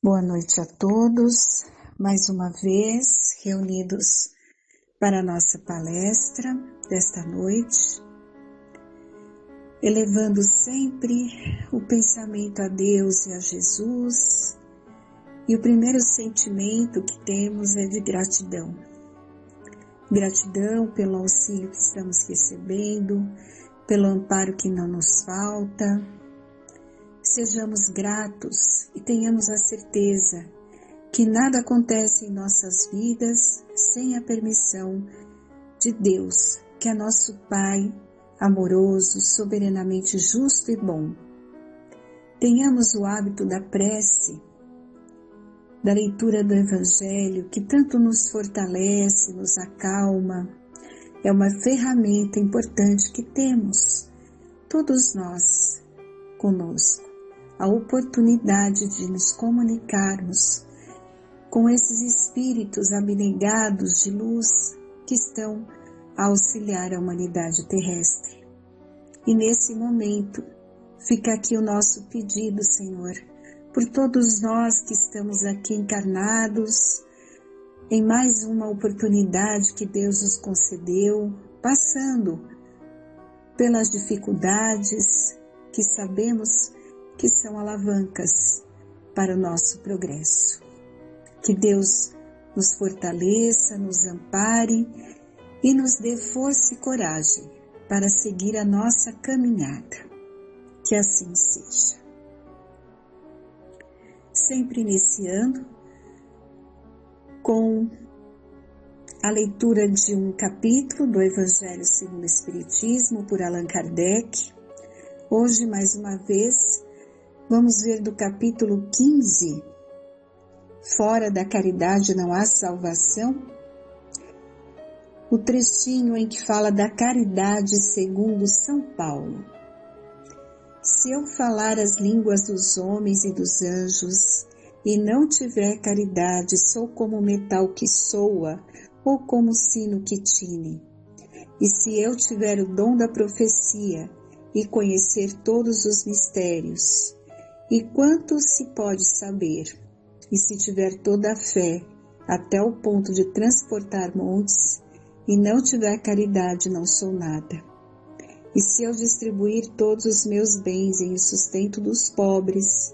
Boa noite a todos, mais uma vez reunidos para a nossa palestra desta noite, elevando sempre o pensamento a Deus e a Jesus, e o primeiro sentimento que temos é de gratidão. Gratidão pelo auxílio que estamos recebendo, pelo amparo que não nos falta. Sejamos gratos e tenhamos a certeza que nada acontece em nossas vidas sem a permissão de Deus, que é nosso Pai amoroso, soberanamente justo e bom. Tenhamos o hábito da prece, da leitura do Evangelho, que tanto nos fortalece, nos acalma. É uma ferramenta importante que temos, todos nós, conosco. A oportunidade de nos comunicarmos com esses espíritos abnegados de luz que estão a auxiliar a humanidade terrestre. E nesse momento, fica aqui o nosso pedido, Senhor, por todos nós que estamos aqui encarnados, em mais uma oportunidade que Deus nos concedeu, passando pelas dificuldades que sabemos que são alavancas para o nosso progresso. Que Deus nos fortaleça, nos ampare e nos dê força e coragem para seguir a nossa caminhada. Que assim seja. Sempre iniciando com a leitura de um capítulo do Evangelho segundo o Espiritismo por Allan Kardec. Hoje, mais uma vez, vamos ver do capítulo 15, Fora da caridade não há salvação, o trechinho em que fala da caridade segundo São Paulo. Se eu falar as línguas dos homens e dos anjos e não tiver caridade, sou como metal que soa ou como sino que tine. E se eu tiver o dom da profecia e conhecer todos os mistérios, e quanto se pode saber, e se tiver toda a fé, até o ponto de transportar montes, e não tiver caridade, não sou nada. E se eu distribuir todos os meus bens em sustento dos pobres,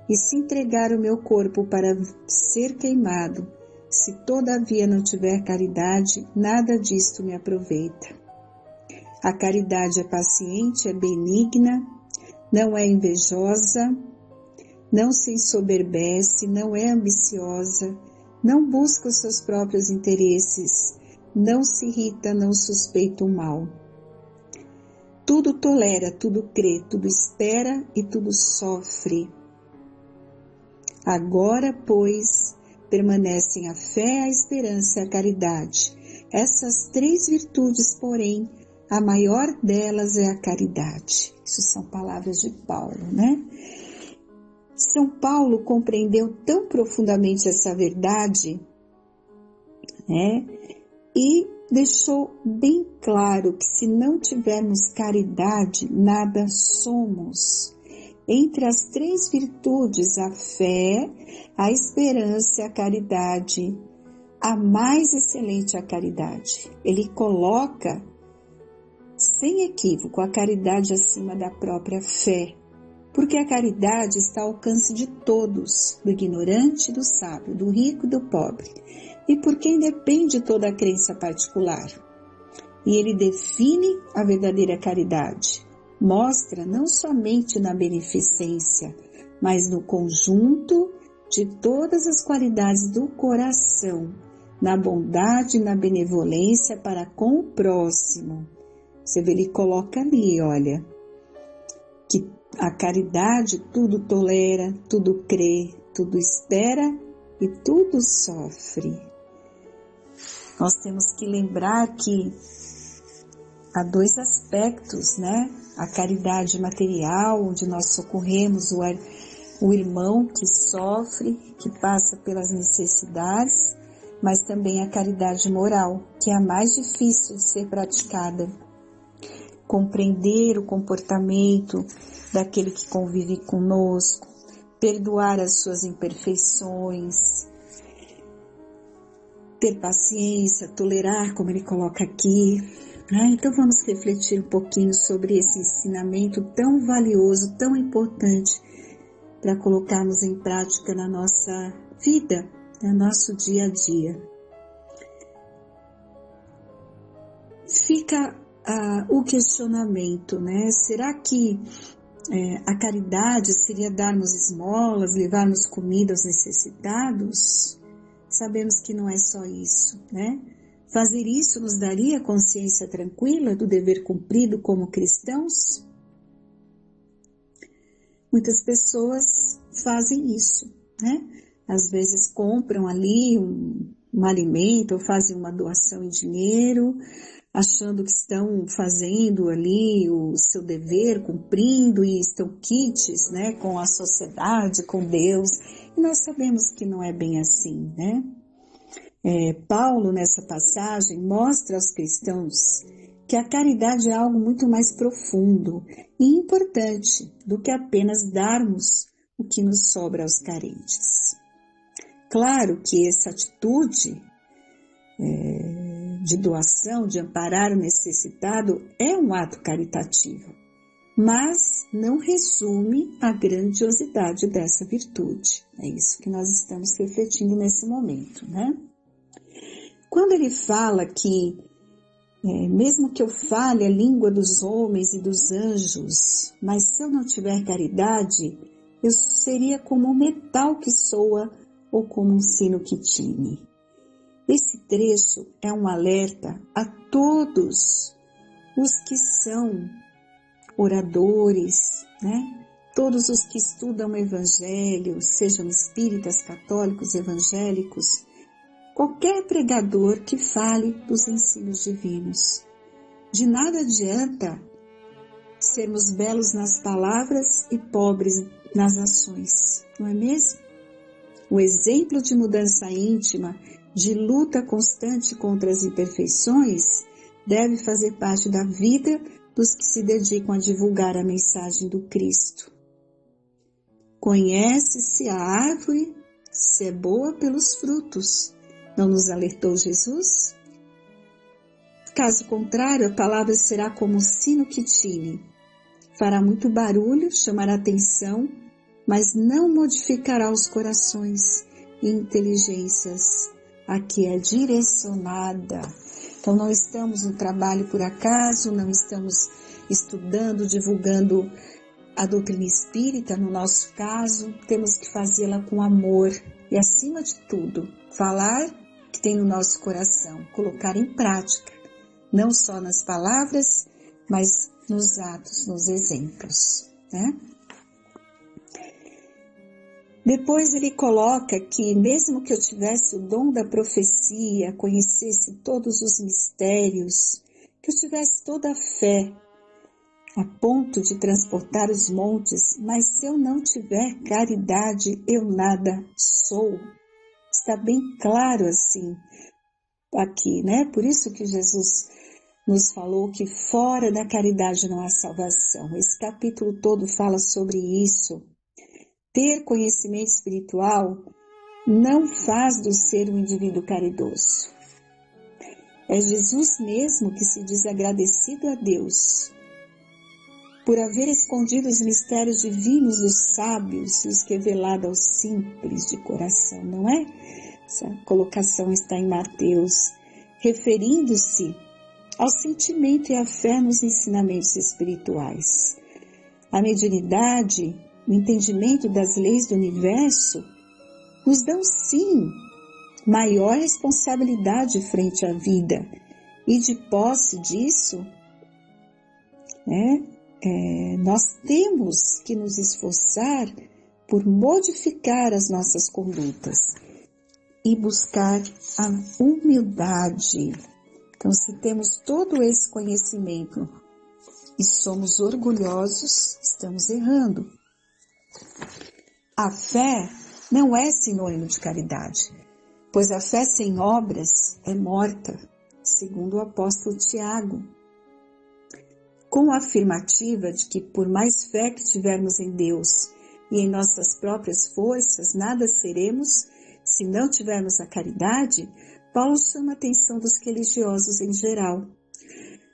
e se entregar o meu corpo para ser queimado, se todavia não tiver caridade, nada disto me aproveita. A caridade é paciente, é benigna, não é invejosa, não se ensoberbece, não é ambiciosa, não busca os seus próprios interesses, não se irrita, não suspeita o mal. Tudo tolera, tudo crê, tudo espera e tudo sofre. Agora, pois, permanecem a fé, a esperança e a caridade. Essas três virtudes, porém, a maior delas é a caridade. Isso são palavras de Paulo, né? São Paulo compreendeu tão profundamente essa verdade, né? E deixou bem claro que se não tivermos caridade, nada somos. Entre as três virtudes, a fé, a esperança e a caridade, a mais excelente é a caridade. Ele coloca, sem equívoco, a caridade acima da própria fé. Porque a caridade está ao alcance de todos, do ignorante e do sábio, do rico e do pobre, e por quem depende toda a crença particular. E ele define a verdadeira caridade, mostra não somente na beneficência, mas no conjunto de todas as qualidades do coração, na bondade e na benevolência para com o próximo. Você vê, ele coloca ali, olha, que a caridade tudo tolera, tudo crê, tudo espera e tudo sofre. Nós temos que lembrar que há dois aspectos, né? A caridade material, onde nós socorremos o irmão que sofre, que passa pelas necessidades, mas também a caridade moral, que é a mais difícil de ser praticada. Compreender o comportamento daquele que convive conosco, perdoar as suas imperfeições, ter paciência, tolerar, como ele coloca aqui. Então vamos refletir um pouquinho sobre esse ensinamento tão valioso, tão importante para colocarmos em prática na nossa vida, no nosso dia a dia. Fica o questionamento, né? Será que a caridade seria darmos esmolas, levarmos comida aos necessitados? Sabemos que não é só isso, né? Fazer isso nos daria consciência tranquila do dever cumprido como cristãos? Muitas pessoas fazem isso, né? Às vezes compram ali um alimento ou fazem uma doação em dinheiro, achando que estão fazendo ali o seu dever, cumprindo, e estão quites, né, com a sociedade, com Deus. E nós sabemos que não é bem assim, né? Paulo, nessa passagem, mostra aos cristãos que a caridade é algo muito mais profundo e importante do que apenas darmos o que nos sobra aos carentes. Claro que essa atitude de doação, de amparar o necessitado, é um ato caritativo, mas não resume a grandiosidade dessa virtude. É isso que nós estamos refletindo nesse momento, né? Quando ele fala que mesmo que eu fale a língua dos homens e dos anjos, mas se eu não tiver caridade, eu seria como um metal que soa ou como um sino que tine. Esse trecho é um alerta a todos os que são oradores, né? Todos os que estudam o Evangelho, sejam espíritas, católicos, evangélicos, qualquer pregador que fale dos ensinos divinos. De nada adianta sermos belos nas palavras e pobres nas ações, não é mesmo? O exemplo de mudança íntima, de luta constante contra as imperfeições, deve fazer parte da vida dos que se dedicam a divulgar a mensagem do Cristo. Conhece-se a árvore, se é boa pelos frutos. Não nos alertou Jesus? Caso contrário, a palavra será como um sino que tine. Fará muito barulho, chamará atenção, mas não modificará os corações e inteligências a que é direcionada. Então não estamos no trabalho por acaso, não estamos estudando, divulgando a doutrina espírita, no nosso caso, temos que fazê-la com amor e, acima de tudo, falar que tem no nosso coração, colocar em prática, não só nas palavras, mas nos atos, nos exemplos, né? Depois ele coloca que mesmo que eu tivesse o dom da profecia, conhecesse todos os mistérios, que eu tivesse toda a fé, a ponto de transportar os montes, mas se eu não tiver caridade, eu nada sou. Está bem claro assim aqui, né? Por isso que Jesus nos falou que fora da caridade não há salvação. Esse capítulo todo fala sobre isso. Ter conhecimento espiritual não faz do ser um indivíduo caridoso. É Jesus mesmo que se diz agradecido a Deus por haver escondido os mistérios divinos dos sábios e os revelado aos simples de coração, não é? Essa colocação está em Mateus, referindo-se ao sentimento e à fé nos ensinamentos espirituais. A mediunidade, o entendimento das leis do universo, nos dão sim maior responsabilidade frente à vida, e de posse disso, nós temos que nos esforçar por modificar as nossas condutas e buscar a humildade. Então, se temos todo esse conhecimento e somos orgulhosos, estamos errando. A fé não é sinônimo de caridade, pois a fé sem obras é morta, segundo o apóstolo Tiago. Com a afirmativa de que por mais fé que tivermos em Deus, e em nossas próprias forças nada seremos se não tivermos a caridade, Paulo chama a atenção dos religiosos em geral.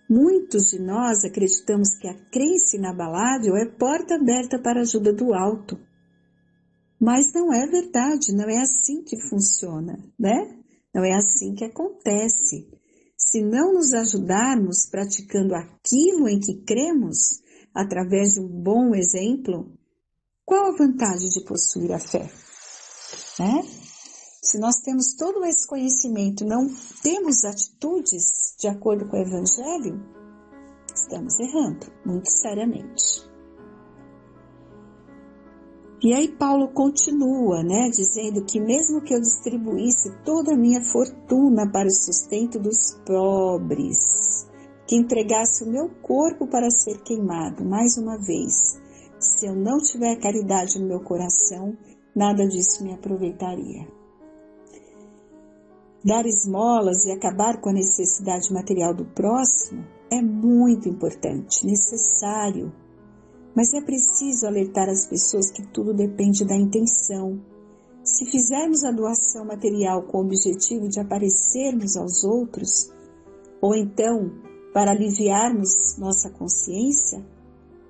Muitos de nós acreditamos que a crença inabalável é porta aberta para a ajuda do alto. Mas não é verdade, não é assim que funciona, né? Não é assim que acontece. Se não nos ajudarmos praticando aquilo em que cremos, através de um bom exemplo, qual a vantagem de possuir a fé? Né? Se nós temos todo esse conhecimento e não temos atitudes de acordo com o Evangelho, estamos errando, muito seriamente. E aí Paulo continua, né, dizendo que mesmo que eu distribuísse toda a minha fortuna para o sustento dos pobres, que entregasse o meu corpo para ser queimado, mais uma vez, se eu não tiver caridade no meu coração, nada disso me aproveitaria. Dar esmolas e acabar com a necessidade material do próximo é muito importante, necessário. Mas é preciso alertar as pessoas que tudo depende da intenção. Se fizermos a doação material com o objetivo de aparecermos aos outros, ou então para aliviarmos nossa consciência,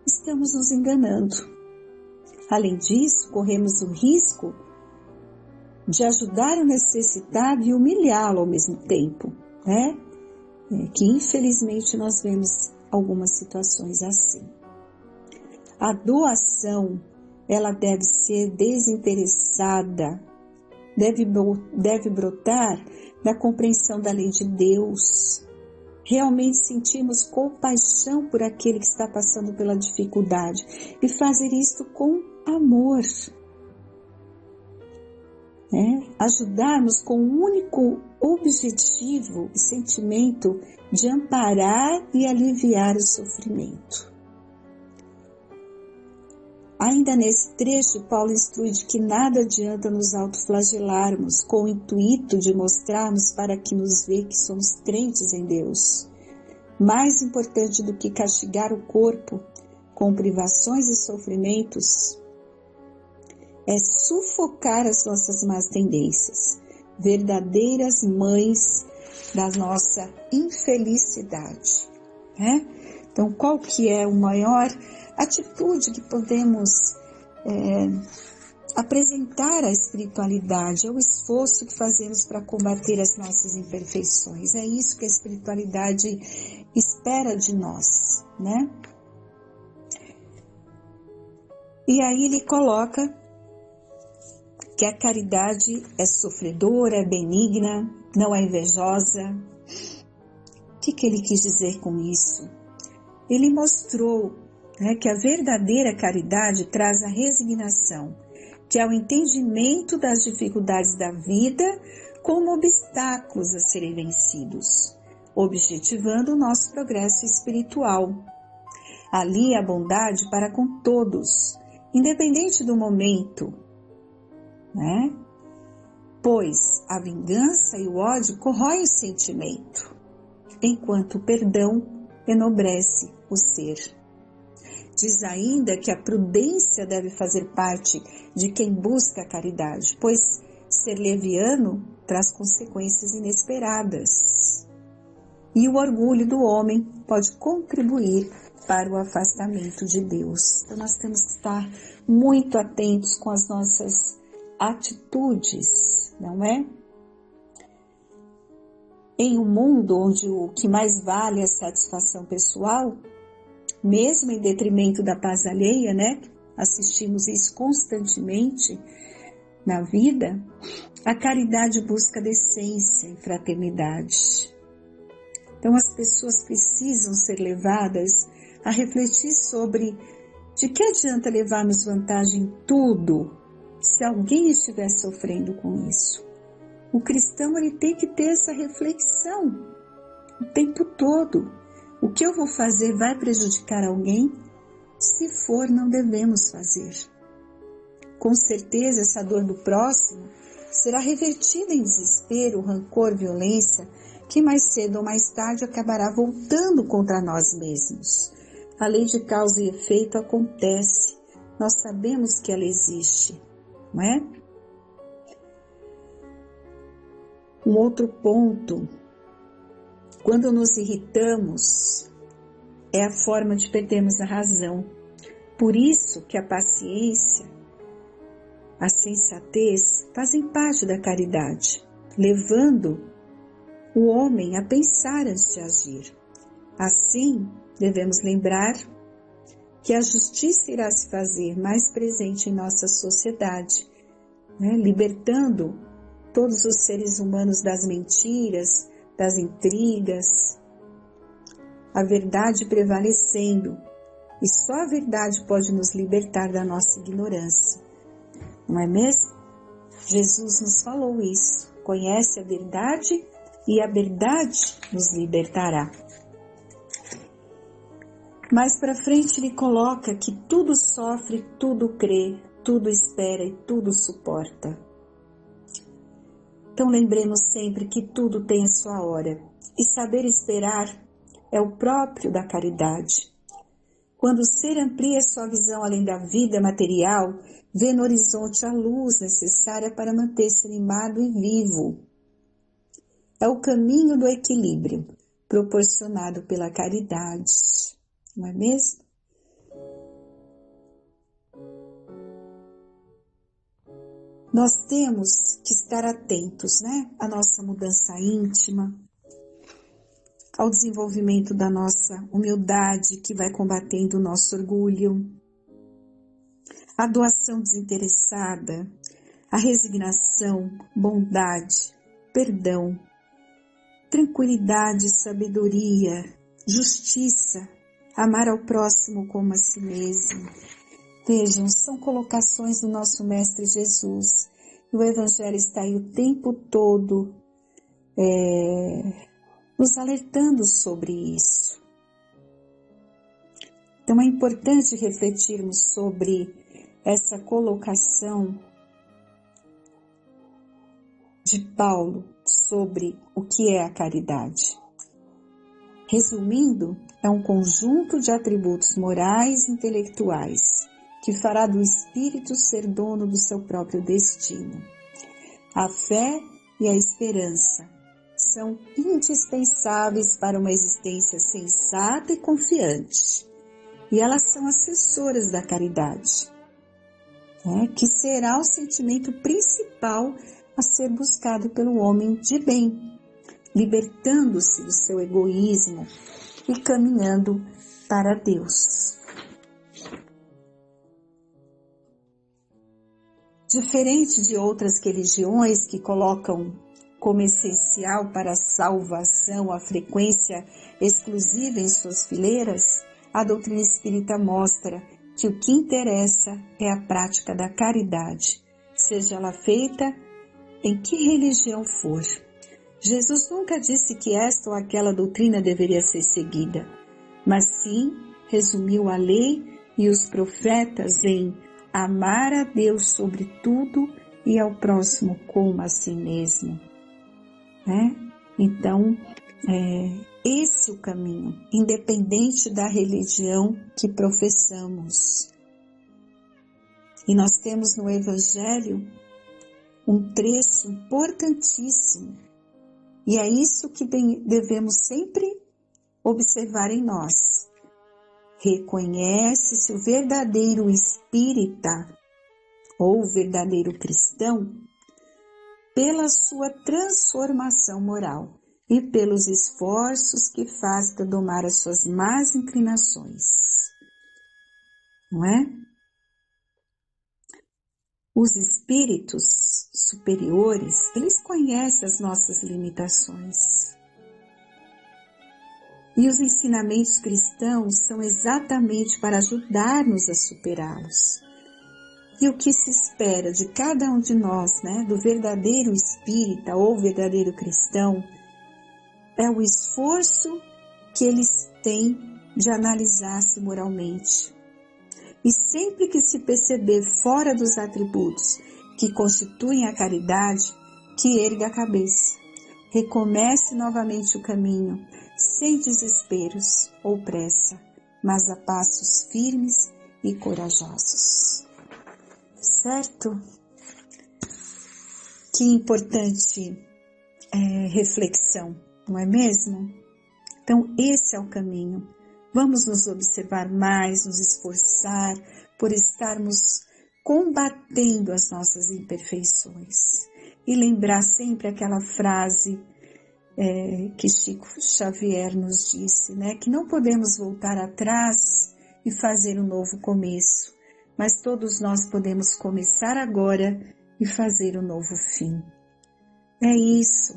estamos nos enganando. Além disso, corremos o risco de ajudar o necessitado e humilhá-lo ao mesmo tempo, né? Que infelizmente nós vemos algumas situações assim. A doação, ela deve ser desinteressada, deve brotar da compreensão da lei de Deus. Realmente sentirmos compaixão por aquele que está passando pela dificuldade e fazer isto com amor. Ajudarmos com o único objetivo e sentimento de amparar e aliviar o sofrimento. Ainda nesse trecho, Paulo instrui de que nada adianta nos autoflagelarmos com o intuito de mostrarmos para que nos vê que somos crentes em Deus. Mais importante do que castigar o corpo com privações e sofrimentos é sufocar as nossas más tendências, verdadeiras mães da nossa infelicidade. Né? Então, qual que é a maior atitude que podemos apresentar à espiritualidade? É o esforço que fazemos para combater as nossas imperfeições. É isso que a espiritualidade espera de nós, né? E aí ele coloca que a caridade é sofredora, é benigna, não é invejosa. O que ele quis dizer com isso? Ele mostrou que a verdadeira caridade traz a resignação, que é o entendimento das dificuldades da vida como obstáculos a serem vencidos, objetivando o nosso progresso espiritual. Ali a bondade para com todos, independente do momento, né? Pois a vingança e o ódio corroem o sentimento, enquanto o perdão enobrece o ser. Diz ainda que a prudência deve fazer parte de quem busca a caridade, pois ser leviano traz consequências inesperadas. E o orgulho do homem pode contribuir para o afastamento de Deus. Então nós temos que estar muito atentos com as nossas atitudes, não é? Em um mundo onde o que mais vale é a satisfação pessoal, mesmo em detrimento da paz alheia, né? Assistimos isso constantemente na vida. A caridade busca decência e fraternidade. Então as pessoas precisam ser levadas a refletir sobre de que adianta levarmos vantagem em tudo se alguém estiver sofrendo com isso. O cristão ele tem que ter essa reflexão o tempo todo. O que eu vou fazer vai prejudicar alguém? Se for, não devemos fazer. Com certeza, essa dor do próximo será revertida em desespero, rancor, violência, que mais cedo ou mais tarde acabará voltando contra nós mesmos. A lei de causa e efeito acontece, nós sabemos que ela existe, não é? Um outro ponto, quando nos irritamos, é a forma de perdermos a razão. Por isso que a paciência, a sensatez fazem parte da caridade, levando o homem a pensar antes de agir. Assim, devemos lembrar que a justiça irá se fazer mais presente em nossa sociedade, né? Libertando todos os seres humanos das mentiras, das intrigas, a verdade prevalecendo. E só a verdade pode nos libertar da nossa ignorância, não é mesmo? Jesus nos falou isso. Conhece a verdade e a verdade nos libertará. Mais para frente ele coloca que tudo sofre, tudo crê, tudo espera e tudo suporta. Então lembremos sempre que tudo tem a sua hora, e saber esperar é o próprio da caridade. Quando o ser amplia sua visão além da vida material, vê no horizonte a luz necessária para manter-se animado e vivo. É o caminho do equilíbrio, proporcionado pela caridade, não é mesmo? Nós temos que estar atentos, né? À nossa mudança íntima, ao desenvolvimento da nossa humildade, que vai combatendo o nosso orgulho, a doação desinteressada, a resignação, bondade, perdão, tranquilidade, sabedoria, justiça, amar ao próximo como a si mesmo. Vejam, são colocações do nosso Mestre Jesus. E o Evangelho está aí o tempo todo nos alertando sobre isso. Então é importante refletirmos sobre essa colocação de Paulo sobre o que é a caridade. Resumindo, é um conjunto de atributos morais e intelectuais que fará do espírito ser dono do seu próprio destino. A fé e a esperança são indispensáveis para uma existência sensata e confiante, e elas são assessoras da caridade, que será o sentimento principal a ser buscado pelo homem de bem, libertando-se do seu egoísmo e caminhando para Deus. Diferente de outras religiões que colocam como essencial para a salvação a frequência exclusiva em suas fileiras, a doutrina espírita mostra que o que interessa é a prática da caridade, seja ela feita em que religião for. Jesus nunca disse que esta ou aquela doutrina deveria ser seguida, mas sim resumiu a lei e os profetas em amar a Deus sobre tudo e ao próximo como a si mesmo. Então, esse é o caminho, independente da religião que professamos. E nós temos no Evangelho um trecho importantíssimo, e é isso que devemos sempre observar em nós. Reconhece-se o verdadeiro espírita ou o verdadeiro cristão pela sua transformação moral e pelos esforços que faz para domar as suas más inclinações. Não é? Os espíritos superiores, eles conhecem as nossas limitações. E os ensinamentos cristãos são exatamente para ajudar-nos a superá-los. E o que se espera de cada um de nós, do verdadeiro espírita ou verdadeiro cristão, é o esforço que eles têm de analisar-se moralmente. E sempre que se perceber fora dos atributos que constituem a caridade, que erga a cabeça, recomece novamente o caminho, sem desesperos ou pressa, mas a passos firmes e corajosos. Certo? Que importante reflexão, não é mesmo? Então, esse é o caminho. Vamos nos observar mais, nos esforçar por estarmos combatendo as nossas imperfeições. E lembrar sempre aquela frase que Chico Xavier nos disse, né? Que não podemos voltar atrás e fazer um novo começo, mas todos nós podemos começar agora e fazer um novo fim. É isso.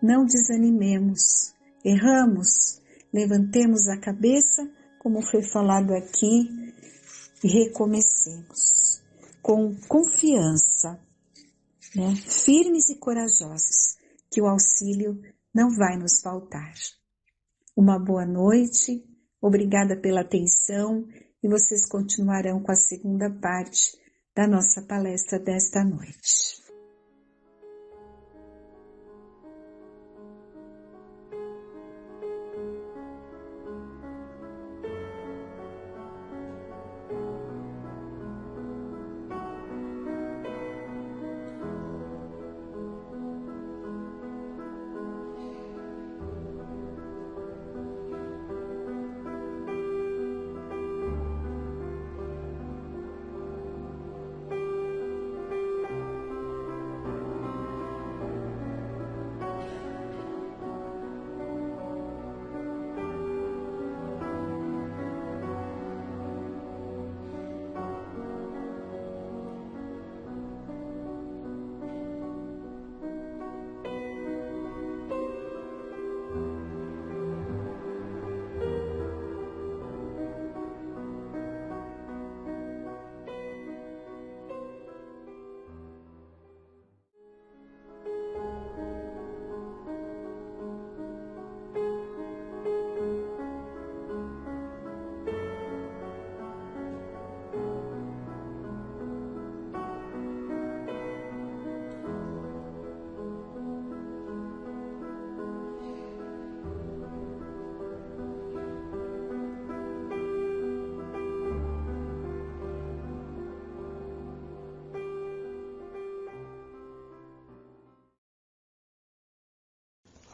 Não desanimemos. Erramos, levantemos a cabeça, como foi falado aqui, e recomecemos com confiança, né? Firmes e corajosos, que o auxílio não vai nos faltar. Uma boa noite, obrigada pela atenção e vocês continuarão com a segunda parte da nossa palestra desta noite.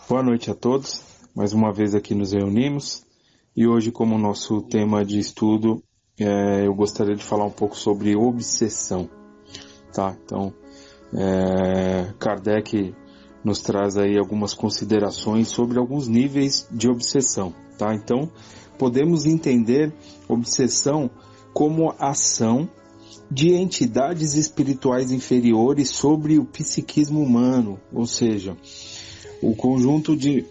Boa noite a todos, mais uma vez aqui nos reunimos e hoje, como nosso tema de estudo, eu gostaria de falar um pouco sobre obsessão, tá? Então, Kardec nos traz aí algumas considerações sobre alguns níveis de obsessão, tá? Então, podemos entender obsessão como ação de entidades espirituais inferiores sobre o psiquismo humano, ou seja, o conjunto de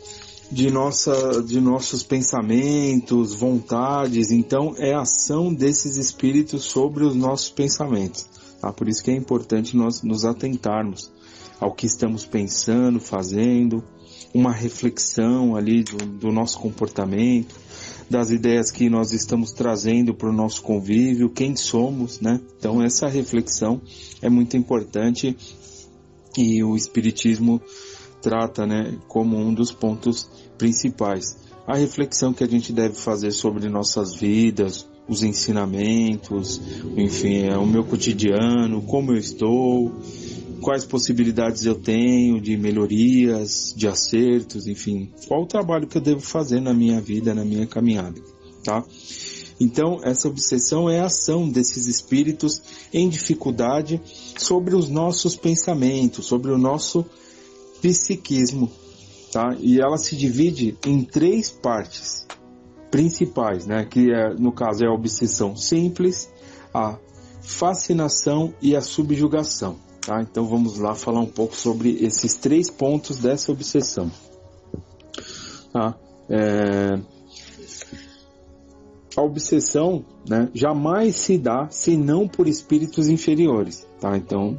nossos pensamentos, vontades. Então é a ação desses espíritos sobre os nossos pensamentos. Tá? Por isso que é importante nós nos atentarmos ao que estamos pensando, fazendo, uma reflexão ali do nosso comportamento, das ideias que nós estamos trazendo para o nosso convívio, quem somos, né? Então essa reflexão é muito importante e o Espiritismo trata, né, como um dos pontos principais. A reflexão que a gente deve fazer sobre nossas vidas, os ensinamentos, enfim, o meu cotidiano, como eu estou, quais possibilidades eu tenho de melhorias, de acertos, enfim, qual o trabalho que eu devo fazer na minha vida, na minha caminhada, tá? Então, essa obsessão é a ação desses espíritos em dificuldade sobre os nossos pensamentos, sobre o nosso psiquismo, tá? E ela se divide em 3 partes principais, né? Que no caso é a obsessão simples, a fascinação e a subjugação, tá? Então vamos lá falar um pouco sobre esses 3 pontos dessa obsessão, tá? A obsessão, né, jamais se dá senão por espíritos inferiores, tá? Então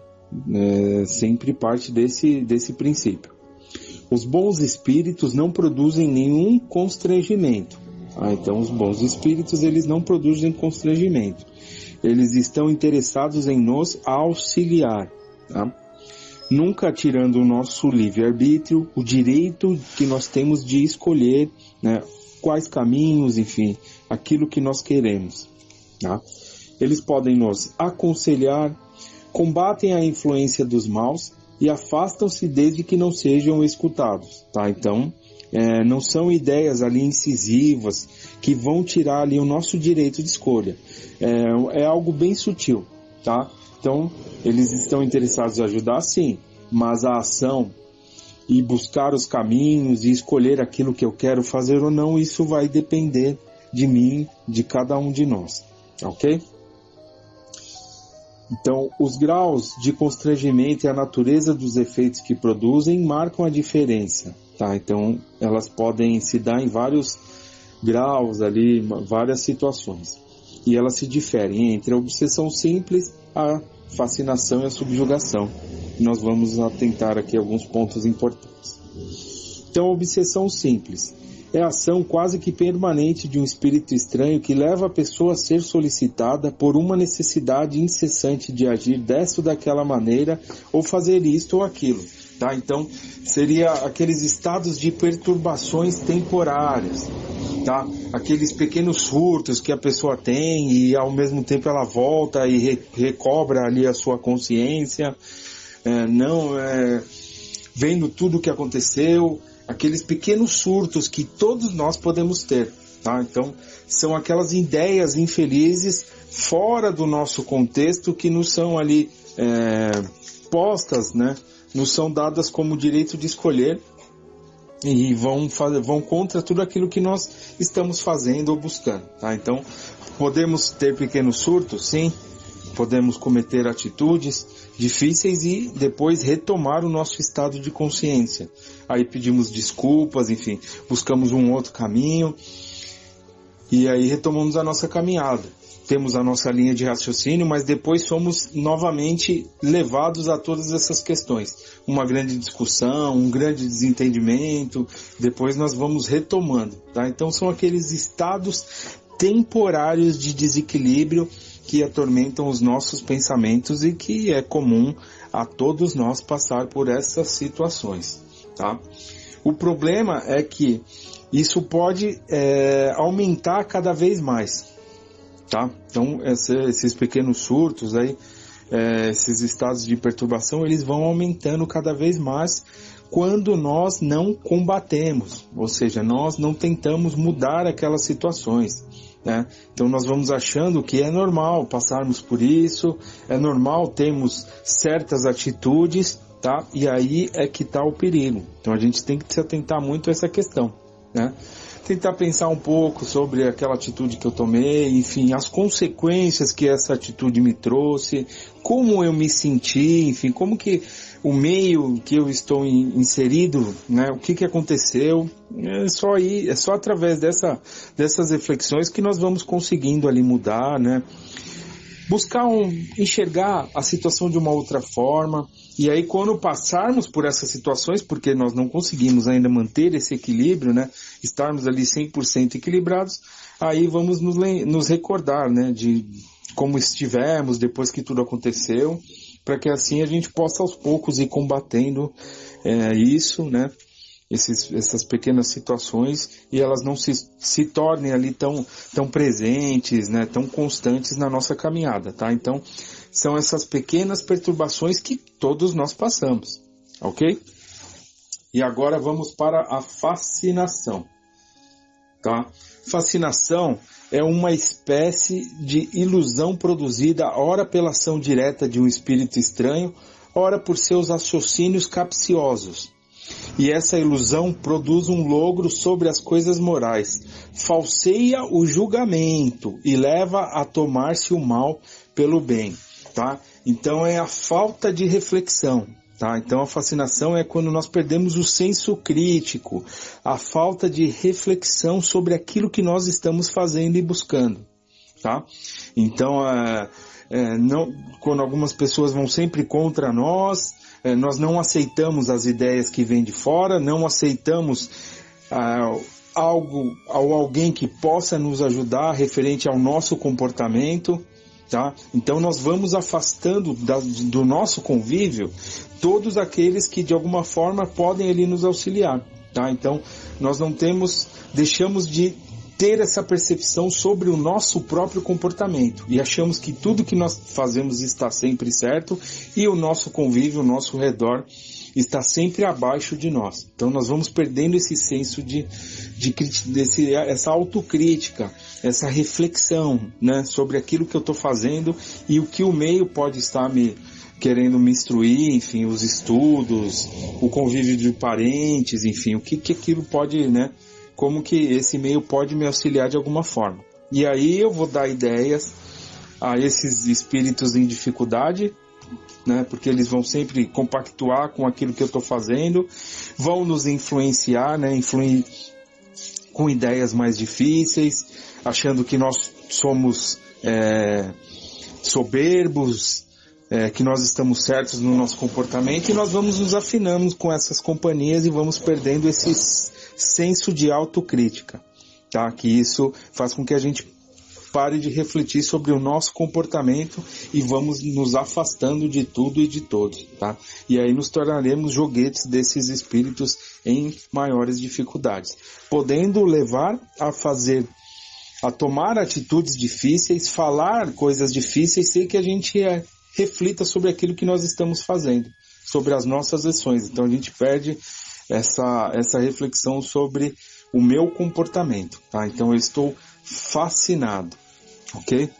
sempre parte desse princípio. Os bons espíritos não produzem nenhum constrangimento. Então os bons espíritos, eles não produzem constrangimento. Eles estão interessados em nos auxiliar, tá? Nunca tirando o nosso livre-arbítrio, o direito que nós temos de escolher, né, quais caminhos, enfim, aquilo que nós queremos, tá? Eles podem nos aconselhar, combatem a influência dos maus e afastam-se desde que não sejam escutados, tá? Então, não são ideias ali incisivas que vão tirar ali o nosso direito de escolha. É algo bem sutil, tá? Então, eles estão interessados em ajudar, sim, mas a ação e buscar os caminhos e escolher aquilo que eu quero fazer ou não, isso vai depender de mim, de cada um de nós, ok? Então, os graus de constrangimento e a natureza dos efeitos que produzem marcam a diferença, tá? Então, elas podem se dar em vários graus ali, várias situações. E elas se diferem entre a obsessão simples, a fascinação e a subjugação. Nós vamos atentar aqui a alguns pontos importantes. Então, a obsessão simples é a ação quase que permanente de um espírito estranho que leva a pessoa a ser solicitada por uma necessidade incessante de agir desta ou daquela maneira, ou fazer isto ou aquilo. Tá? Então, seria aqueles estados de perturbações temporárias. Tá? Aqueles pequenos surtos que a pessoa tem e ao mesmo tempo ela volta e recobra ali a sua consciência, vendo tudo o que aconteceu, aqueles pequenos surtos que todos nós podemos ter, tá? Então, são aquelas ideias infelizes fora do nosso contexto que nos são ali postas, né? Nos são dadas como direito de escolher e vão contra tudo aquilo que nós estamos fazendo ou buscando, tá? Então, podemos ter pequenos surtos, sim, podemos cometer atitudes difíceis e depois retomar o nosso estado de consciência. Aí pedimos desculpas, enfim, buscamos um outro caminho e aí retomamos a nossa caminhada. Temos a nossa linha de raciocínio, mas depois somos novamente levados a todas essas questões. Uma grande discussão, um grande desentendimento, depois nós vamos retomando, tá? Então são aqueles estados temporários de desequilíbrio que atormentam os nossos pensamentos e que é comum a todos nós passar por essas situações, tá? O problema é que isso pode aumentar cada vez mais, tá? Então esses pequenos surtos aí, esses estados de perturbação, eles vão aumentando cada vez mais quando nós não combatemos, ou seja, nós não tentamos mudar aquelas situações, né? Então nós vamos achando que é normal passarmos por isso, é normal termos certas atitudes, tá? E aí é que está o perigo. Então a gente tem que se atentar muito a essa questão, né? Tentar pensar um pouco sobre aquela atitude que eu tomei, enfim, as consequências que essa atitude me trouxe, como eu me senti, enfim, como que o meio que eu estou inserido, né, o que aconteceu, é só através dessas reflexões que nós vamos conseguindo ali mudar, né, buscar enxergar a situação de uma outra forma. E aí quando passarmos por essas situações, porque nós não conseguimos ainda manter esse equilíbrio, né, estarmos ali 100% equilibrados, aí vamos nos recordar, né, de como estivemos depois que tudo aconteceu, para que assim a gente possa aos poucos ir combatendo isso, né, essas pequenas situações, e elas não se tornem ali tão presentes, né, tão constantes na nossa caminhada, tá? Então, são essas pequenas perturbações que todos nós passamos, ok? E agora vamos para a fascinação, tá? Fascinação é uma espécie de ilusão produzida ora pela ação direta de um espírito estranho, ora por seus raciocínios capciosos. E essa ilusão produz um logro sobre as coisas morais, falseia o julgamento e leva a tomar-se o mal pelo bem, tá? Então é a falta de reflexão, tá? Então a fascinação é quando nós perdemos o senso crítico, a falta de reflexão sobre aquilo que nós estamos fazendo e buscando, tá? Então quando algumas pessoas vão sempre contra nós não aceitamos as ideias que vêm de fora, não aceitamos alguém que possa nos ajudar referente ao nosso comportamento, tá? Então nós vamos afastando do nosso convívio todos aqueles que de alguma forma podem ali nos auxiliar, tá? Então nós deixamos de ter essa percepção sobre o nosso próprio comportamento e achamos que tudo que nós fazemos está sempre certo e o nosso convívio, o nosso redor está sempre abaixo de nós. Então nós vamos perdendo esse senso essa autocrítica, essa reflexão, né, sobre aquilo que eu estou fazendo e o que o meio pode estar querendo me instruir, enfim, os estudos, o convívio de parentes, enfim, o que aquilo pode, né, como que esse meio pode me auxiliar de alguma forma. E aí eu vou dar ideias a esses espíritos em dificuldade, né, porque eles vão sempre compactuar com aquilo que eu estou fazendo, vão nos influenciar, né, com ideias mais difíceis, achando que nós somos soberbos, que nós estamos certos no nosso comportamento, e nós vamos nos afinando com essas companhias e vamos perdendo esse senso de autocrítica, tá? Que isso faz com que a gente pare de refletir sobre o nosso comportamento e vamos nos afastando de tudo e de todos, tá? E aí nos tornaremos joguetes desses espíritos em maiores dificuldades, podendo levar a tomar atitudes difíceis, falar coisas difíceis, sem que a gente reflita sobre aquilo que nós estamos fazendo, sobre as nossas ações. Então a gente perde essa reflexão sobre o meu comportamento, tá? Então eu estou fascinado, ok?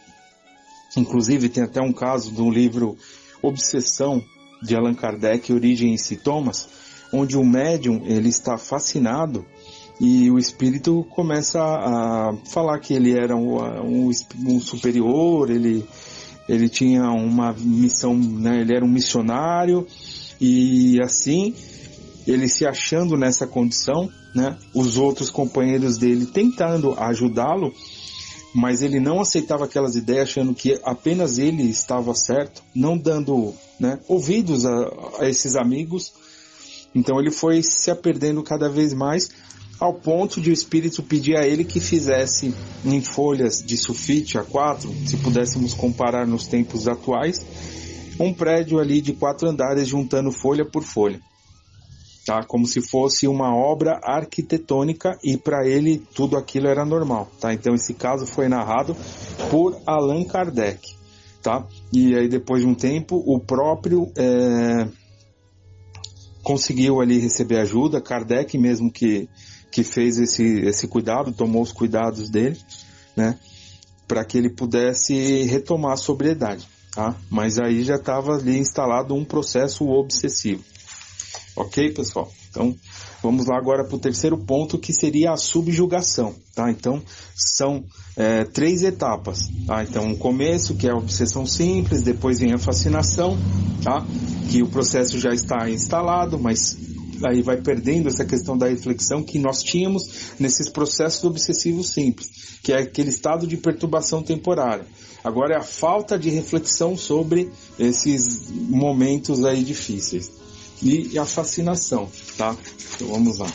Inclusive tem até um caso do livro Obsessão, de Allan Kardec, Origem e Sintomas, onde o médium, ele está fascinado e o espírito começa a falar que ele era um superior, ele tinha uma missão, né? Ele era um missionário, e assim, ele se achando nessa condição, né? Os outros companheiros dele tentando ajudá-lo, mas ele não aceitava aquelas ideias, achando que apenas ele estava certo, não dando, né, ouvidos a esses amigos. Então ele foi se perdendo cada vez mais, ao ponto de o espírito pedir a ele que fizesse em folhas de sulfite A4, se pudéssemos comparar nos tempos atuais, um prédio ali de 4 andares juntando folha por folha, tá? Como se fosse uma obra arquitetônica, e para ele tudo aquilo era normal, tá? Então esse caso foi narrado por Allan Kardec, tá? E aí depois de um tempo o próprio conseguiu ali receber ajuda, Kardec mesmo que fez esse cuidado, tomou os cuidados dele, né, para que ele pudesse retomar a sobriedade, tá? Mas aí já estava ali instalado um processo obsessivo. Ok, pessoal? Então, vamos lá agora para o terceiro ponto, que seria a subjugação, tá? Então, são 3 etapas, tá? Então, o começo, que é a obsessão simples, depois vem a fascinação, tá? Que o processo já está instalado, mas aí vai perdendo essa questão da reflexão que nós tínhamos nesses processos obsessivos simples, que é aquele estado de perturbação temporária. Agora é a falta de reflexão sobre esses momentos aí difíceis. E a fascinação, tá? Então vamos lá.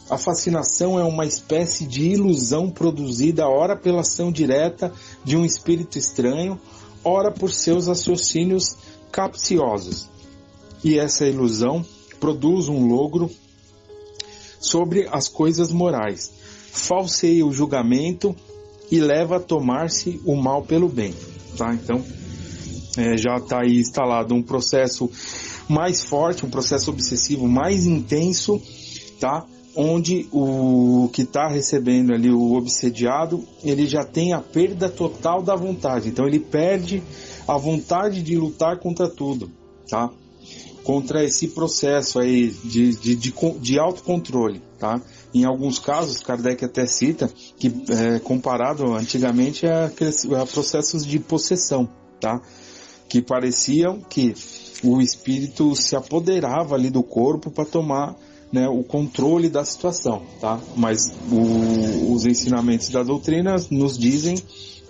A fascinação é uma espécie de ilusão produzida ora pela ação direta de um espírito estranho, ora por seus raciocínios capciosos. E essa ilusão produz um logro sobre as coisas morais, falseia o julgamento e leva a tomar-se o mal pelo bem, tá? Então, já está aí instalado um processo mais forte, um processo obsessivo mais intenso, tá? Onde o que está recebendo ali, o obsediado, ele já tem a perda total da vontade. Então ele perde a vontade de lutar contra tudo, tá? Contra esse processo aí de autocontrole, tá? Em alguns casos, Kardec até cita que, comparado antigamente a processos de possessão, tá? Que pareciam que o espírito se apoderava ali do corpo para tomar, né, o controle da situação, tá? Mas os ensinamentos da doutrina nos dizem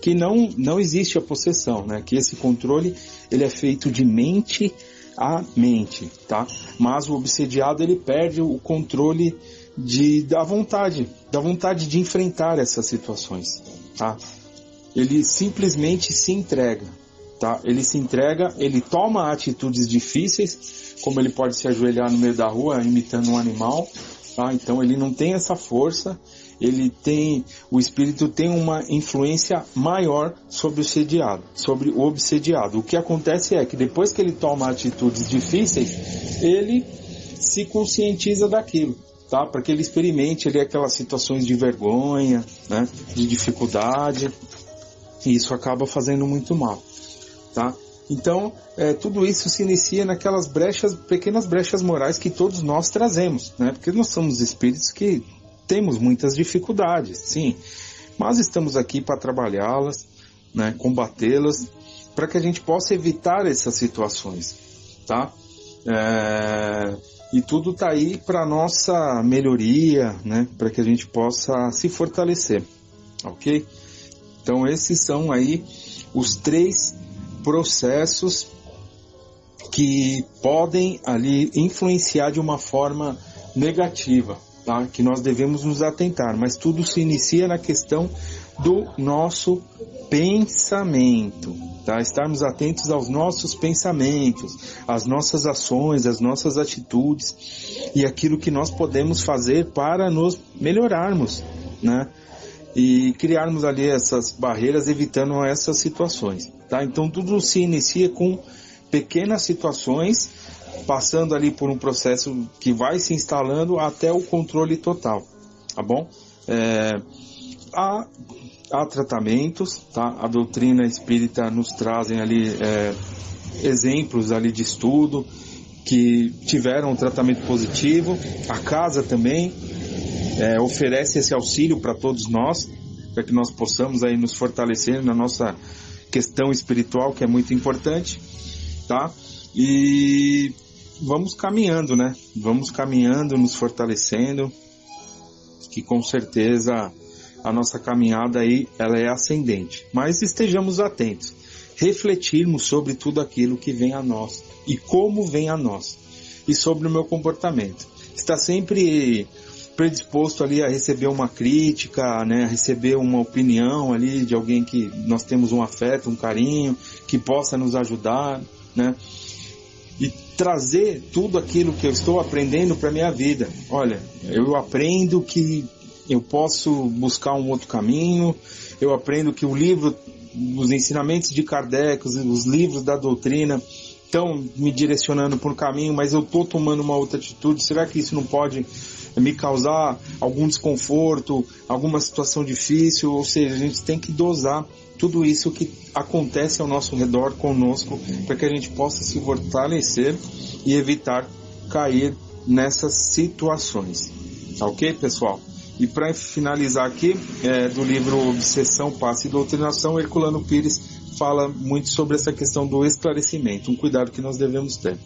que não existe a possessão, né? Que esse controle ele é feito de mente a mente, tá? Mas o obsediado ele perde o controle da vontade de enfrentar essas situações, tá? Ele simplesmente se entrega, tá? Ele se entrega, ele toma atitudes difíceis, como ele pode se ajoelhar no meio da rua imitando um animal, tá? Então ele não tem essa força, o espírito tem uma influência maior sobre o obsediado. O que acontece é que depois que ele toma atitudes difíceis, ele se conscientiza daquilo, tá? Para que ele experimente ali aquelas situações de vergonha, né? De dificuldade, e isso acaba fazendo muito mal, tá? Então, tudo isso se inicia naquelas pequenas brechas morais que todos nós trazemos, né? Porque nós somos espíritos que temos muitas dificuldades, sim, mas estamos aqui para trabalhá-las, né? Combatê-las, para que a gente possa evitar essas situações, tá? E tudo está aí para nossa melhoria, né? Para que a gente possa se fortalecer, ok? Então esses são aí os 3 processos que podem ali influenciar de uma forma negativa, tá? Que nós devemos nos atentar, mas tudo se inicia na questão do nosso pensamento, tá? Estarmos atentos aos nossos pensamentos, às nossas ações, às nossas atitudes e aquilo que nós podemos fazer para nos melhorarmos, né? E criarmos ali essas barreiras, evitando essas situações, tá? Então tudo se inicia com pequenas situações, passando ali por um processo que vai se instalando até o controle total, tá bom? Há tratamentos, tá? A doutrina espírita nos trazem ali exemplos ali de estudo que tiveram um tratamento positivo. A casa também oferece esse auxílio para todos nós, para que nós possamos aí nos fortalecer na nossa questão espiritual, que é muito importante, tá? E vamos caminhando, né? Vamos caminhando, nos fortalecendo, que com certeza a nossa caminhada aí, ela é ascendente. Mas estejamos atentos, refletirmos sobre tudo aquilo que vem a nós e como vem a nós, e sobre o meu comportamento. Está sempre predisposto ali a receber uma crítica, né, a receber uma opinião ali de alguém que nós temos um afeto, um carinho, que possa nos ajudar, né, e trazer tudo aquilo que eu estou aprendendo para a minha vida. Olha, eu aprendo que eu posso buscar um outro caminho, eu aprendo que os ensinamentos de Kardec, os livros da doutrina estão me direcionando por um caminho, mas eu estou tomando uma outra atitude. Será que isso não pode me causar algum desconforto, alguma situação difícil? Ou seja, a gente tem que dosar tudo isso que acontece ao nosso redor conosco, para que a gente possa se fortalecer e evitar cair nessas situações. Tá ok, pessoal? E para finalizar aqui, do livro Obsessão, Passe e Doutrinação, Herculano Pires fala muito sobre essa questão do esclarecimento, um cuidado que nós devemos ter.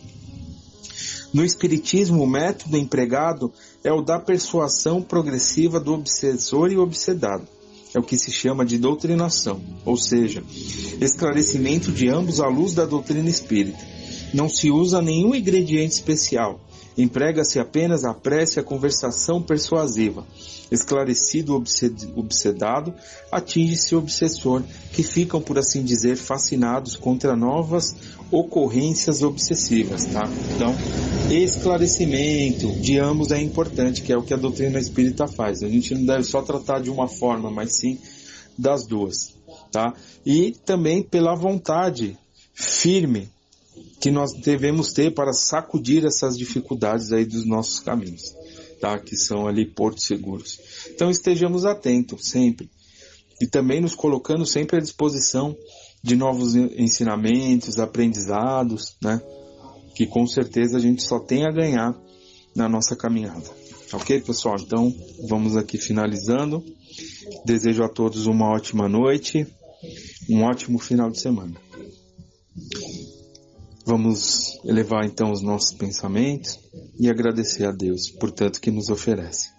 No Espiritismo, o método empregado é o da persuasão progressiva do obsessor e obsedado. É o que se chama de doutrinação, ou seja, esclarecimento de ambos à luz da doutrina espírita. Não se usa nenhum ingrediente especial, emprega-se apenas a prece e a conversação persuasiva. Esclarecido o obsedado, atinge-se o obsessor, que ficam, por assim dizer, fascinados contra novas ocorrências obsessivas, tá? Então, esclarecimento de ambos é importante, que é o que a doutrina espírita faz. A gente não deve só tratar de uma forma, mas sim das duas, tá? E também pela vontade firme que nós devemos ter para sacudir essas dificuldades aí dos nossos caminhos, tá? Que são ali portos seguros. Então estejamos atentos sempre, e também nos colocando sempre à disposição de novos ensinamentos, aprendizados, né? Que com certeza a gente só tem a ganhar na nossa caminhada. Ok, pessoal? Então vamos aqui finalizando. Desejo a todos uma ótima noite, um ótimo final de semana. Vamos elevar então os nossos pensamentos e agradecer a Deus por tanto que nos oferece.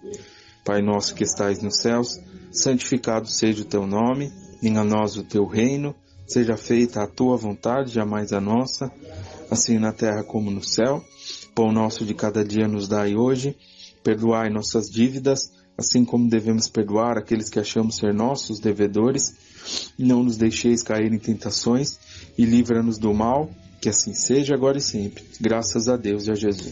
Pai nosso que estais nos céus, santificado seja o teu nome, venha a nós o teu reino, seja feita a tua vontade, jamais a nossa, assim na terra como no céu. Pão nosso de cada dia nos dai hoje, perdoai nossas dívidas, assim como devemos perdoar aqueles que achamos ser nossos devedores. Não nos deixeis cair em tentações e livra-nos do mal, que assim seja agora e sempre. Graças a Deus e a Jesus.